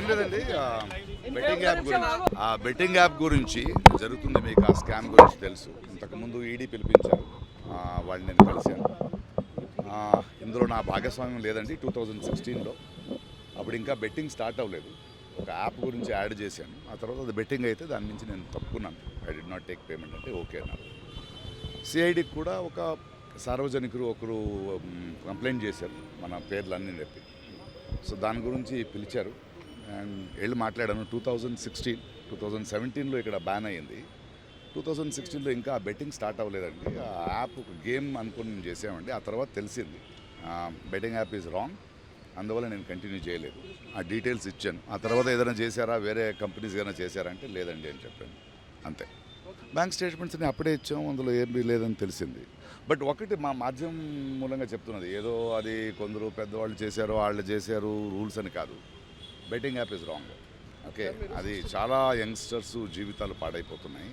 ఏం లేదండి, betting app గురించి జరుగుతుంది. మీకు ఆ స్కామ్ గురించి తెలుసు. ఇంతకుముందు ఈడీ పిలిపించారు, వాళ్ళు నేను కలిశాను. ఇందులో నా భాగస్వామ్యం లేదండి. 2016లో అప్పుడు ఇంకా బెట్టింగ్ స్టార్ట్ అవ్వలేదు. ఒక యాప్ గురించి యాడ్ చేశాను. ఆ తర్వాత అది బెట్టింగ్ అయితే దాని నుంచి నేను తప్పుకున్నాను. I did not take payment అంటే ఓకే అన్నారు. సిఐడికి కూడా ఒక సార్వజనికులు ఒకరు కంప్లైంట్ చేశారు, మన పేర్లన్నీ చెప్పి. సో దాని గురించి పిలిచారు అండ్ వెళ్ళి మాట్లాడాను. 2017లో ఇక్కడ బ్యాన్ అయ్యింది. 2016లో ఇంకా బెట్టింగ్ స్టార్ట్ అవ్వలేదండి. ఆ యాప్ ఒక గేమ్ అనుకుని మేము చేసామండి. ఆ తర్వాత తెలిసింది బెట్టింగ్ యాప్ ఈజ్ రాంగ్, అందువల్ల నేను కంటిన్యూ చేయలేదు. ఆ డీటెయిల్స్ ఇచ్చాను. ఆ తర్వాత ఏదైనా చేశారా, వేరే కంపెనీస్ ఏదైనా చేశారా అంటే లేదండి అని చెప్పాను, అంతే. బ్యాంక్ స్టేట్మెంట్స్ని అప్పుడే ఇచ్చాము, అందులో ఏమీ లేదని తెలిసింది. బట్ ఒకటి మా మాధ్యమం మూలంగా చెప్తున్నది, ఏదో అది కొందరు పెద్దవాళ్ళు చేశారు, వాళ్ళు చేశారు రూల్స్ అని కాదు. Betting app is wrong. Okay, అది చాలా యంగ్స్టర్స్ జీవితాలు పాడైపోతున్నాయి.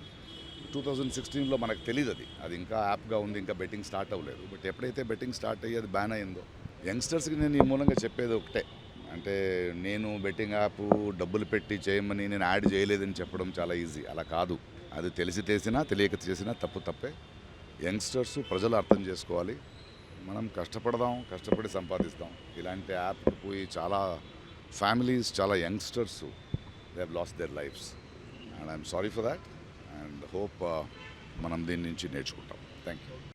2016లో మనకు తెలియదు, అది ఇంకా యాప్గా ఉంది, ఇంకా బెట్టింగ్ స్టార్ట్ అవ్వలేదు. బట్ ఎప్పుడైతే బెట్టింగ్ స్టార్ట్ అయ్యి అది బ్యాన్ అయిందో, యంగ్స్టర్స్కి నేను ఈ మూలంగా చెప్పేది ఒకటే, అంటే నేను బెట్టింగ్ యాప్ డబ్బులు పెట్టి చేయమని నేను యాడ్ చేయలేదని చెప్పడం చాలా ఈజీ. అలా కాదు, అది తెలిసి చేసినా తెలియక చేసినా తప్పే. యంగ్స్టర్స్ ప్రజలు అర్థం చేసుకోవాలి. మనం కష్టపడదాం, కష్టపడి సంపాదిస్తాం. ఇలాంటి యాప్ పోయి చాలా ఫ్యామిలీస్, చాలా youngsters they have lost there lifes and I'm sorry for that and hope మనం దీని నుంచి నేర్చుకుంటాం. Thank you.